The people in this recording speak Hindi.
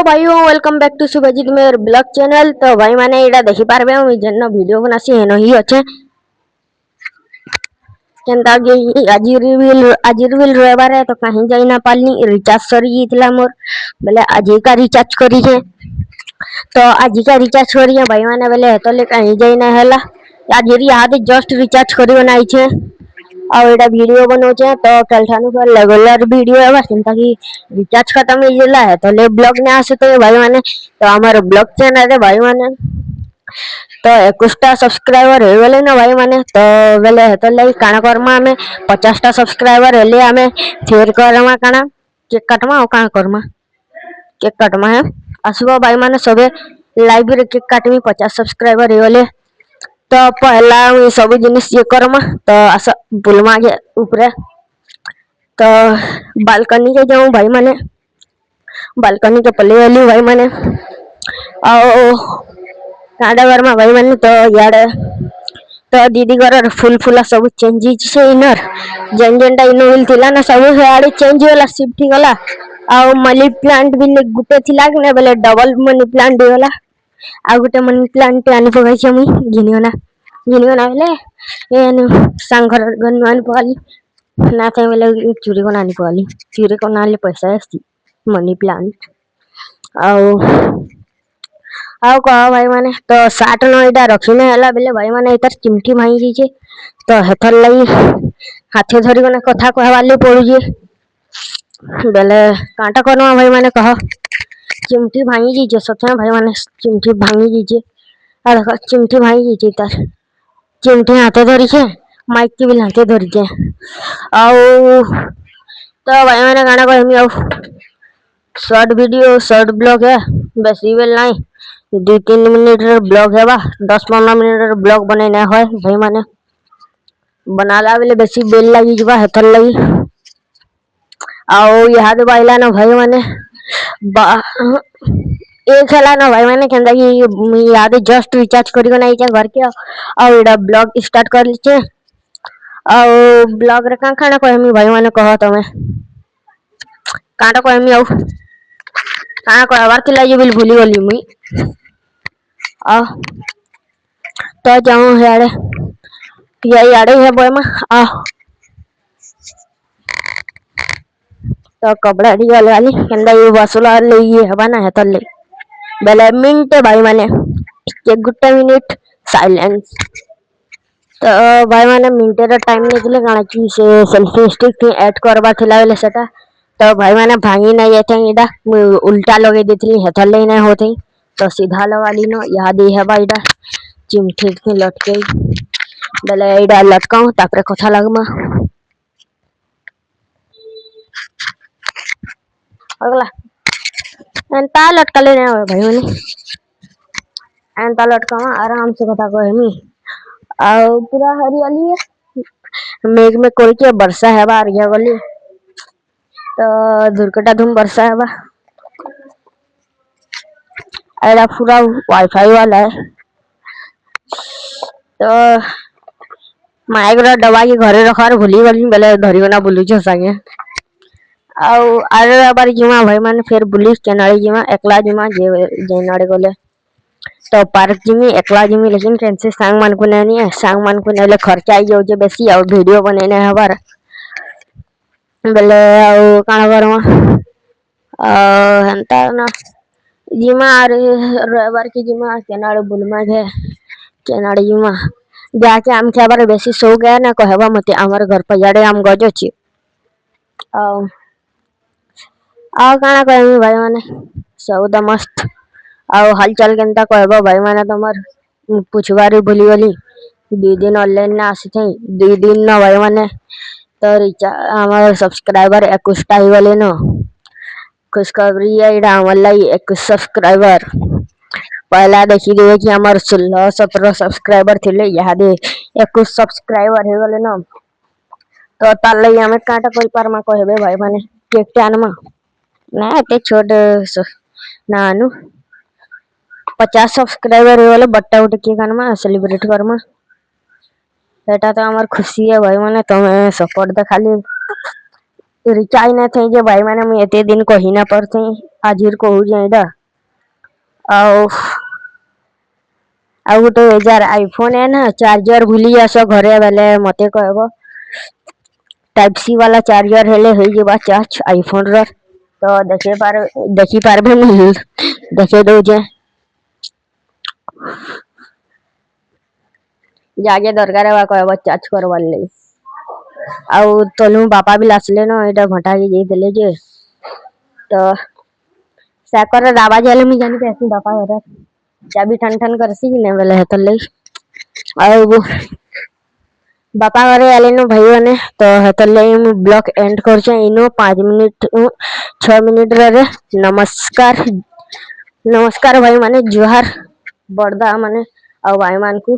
भाई वेलकम बैक टू शुभजीत मेर ब्लॉग चैनल। तो भाई मैंने एटा देखि पारबे जेन वीडियो बनासी हेनो ही अच्छे केनता कि आज रिवील रविवार है तो कहीं जाई ना पालनी रिचार्ज सरी गईतला मोर बोले आज का रिचार्ज करी है तो आज का रिचार्ज करी है भाई मैंने बोले तो ले कहीं जाई ना हैला आज याद जस्ट रिचार्ज करी बनाई छे और एटा वीडियो बनो छे तो कलठानु पर रेगुलर वीडियो है चिंता की रिचार्ज खत्म हो गेला है तो ले ब्लॉग ने आसे तो भाई माने तो हमारे ब्लॉग चैनल है भाई माने तो 21टा सब्सक्राइबर हो गले ना भाई माने तो वेले तो ले काना करमा में 50टा सब्सक्राइबर हेले हमें शेयर करमा काना केक काटमा और काना करमा केक काटमा है आसबो भाई माने सबे लाइव रे केक काटमी 50 सब्सक्राइबर हो गले तो पहला सब जिनिस ये करमा तो आस बुलमा के ऊपर तो बालकनी के जाऊं भाई माने बालकनी के पल्ले वाली भाई माने कांडा घर में भाई माने तो यार तो दीदी घर फुल फुला सब चेंज से इनर जेन जेनटा इनो हिल थिला ना सब यार चेंज होला शिफ्ट गला आ मनी प्लांट भी गुटे थिला कि बोले डबल मनी प्लांट होला आ गुटे मनी प्लांट आनी पकाई छ मुई घिनियोना बोले एनु सांगर गनवान पाली ना थे बोले चूरी को नानी पाली चूरी को नाले पैसा है मनी प्लांट आओ आओ कहा भाई माने तो 60 नो इटा रखिने हला बेले भाई माने इतर चिमटी भाई जी तो हेथर लई हाथे धरी कोने कथा कहवाली पड़ू जे बेले कांटा करवा भाई माने कह चिमटी भाई जी जे सच में भाई माने चिमटी भाई जी जे आ देखो चिमटी भाई जी जे तार चिमटी हाथे धरी छे माइक की भी हाथे धरी छे आओ तो भाई माने गाना कहमी आओ शॉर्ट वीडियो शॉर्ट ब्लॉग है बेसी बेल नहीं 2-3 मिनट ब्लॉग है बा 10-15 मिनट ब्लॉग बने है भाई माने बनाला बेले बेसी बेल लगी जबा हेथर लगी आओ याद बाइला ना भाई माने एक हला ना भाई माने केंदा की याद जस्ट रिचार्ज करी को नहीं घर के और एडा ब्लॉग स्टार्ट कर लीचे और ब्लॉग रे का खाना कहमी भाई माने कह तमे काटा कहमी आउ का कहबार थिला जे बिल भूली गली मुई आ तो जाऊं यारे ये यारे है बोय मा आ तो कपड़ा डी वाली केंदा ये वसूला ले ये हबा ना है तो ले बेले मिनट भाई माने एक गुट्टा मिनट साइलेंस तो भाई माने मिनट रे टाइम ने दिले गाना की से सेल्फी स्टिक थी ऐड करबा थिला बेले सेटा तो भाई माने भांगी नहीं येथे इडा उल्टा लगे देथली हेथर ले नहीं होते तो सीधा लवाली नो याद है भाईडा चिमठी के लटके बेले इडा लटकाऊ तापरे कथा लगमा अगला एंता लटकले नहीं हो भाई माने एंता लटकावा आराम से कथा कहमी आ पूरा हरियाली है मेघ में कोई के वर्षा है बा आरिया गली तो दुर्घटना धूम वर्षा है बा एडा पूरा वाईफाई वाला है तो माइक दबा के घरे रखार भूली गली बेले धरी बना बुली छ संगे आउ आरे बार जिमा भाई माने फिर बुलिस केनाड़ी जिमा एकला जिमा जे नाड़े गले तो पार्क जिमी एकला जिमी लेकिन कैसे सांग मान को नहीं है सांग मान को नेले खर्चा आई जो बेसी और वीडियो बनेने हबार बेले आउ काना करमा हंता ना जिमा आरे रविवार की जिमा केनाड़ी बुलमा है केनाड़ी जिमा जाके आम के बार बेसी सो गया ना कहबा मते हमर घर पर याडे आम गजो छी आ काना कहमी भाई माने सौदा मस्त आओ हालचाल केनता कहबो भाई माने तमर पूछबारी भूली गली 2 दिन ऑनलाइन ना आसी थई 2 दिन ना भाई माने तो हमारे सब्सक्राइबर 21टा ही गले न खुशखबरी है इडा हमर लाई 21 सब्सक्राइबर पहला देखी दिए कि हमार 16-17 सब्सक्राइबर थिले याद 21 सब्सक्राइबर हो गले न तो ताल लई हमें काटा कोई परमा कहबे भाई माने केक टानमा ना ते छोड़ नानु 50 सब्सक्राइबर हो गले बट्टा उठ के कानमा सेलिब्रेट करमा बेटा तो हमार खुशी है भाई माने तुम्हें सपोर्ट दे खाली रिचार्ज न थे जे भाई माने मैं एते दिन कही ना पड़ते आज को हो जाएगा ଆଉ ଆଉ ଗୋଟେ ଯାର ଆଇଫୋନ ଏ ନା ଚାର୍ଜର ଭୁଲି ଯାସ ଘରେ ବେଲେ ମତେ କହିବ टाइप सी वाला चार्जर हेले होइबा चार्ज आईफोन ର तो देखि पारबे मुझे देखे दउजे जागे दरकार बा कहब चार्ज करवार ले आउ तनु बापा भी लासले न एटा घंटा के जे देले जे तो साकर आवाज आले मी जानी पैसे बापा घर चाबी ठन ठन करसी कि ने बेले हेतले आउ बापा घरे आले न भाई ने तो हेतले ब्लॉग एंड कर इनो 5 मिनट 6 मिनट रे नमस्कार नमस्कार भाई माने जुहार बड़दा माने और भाई मान को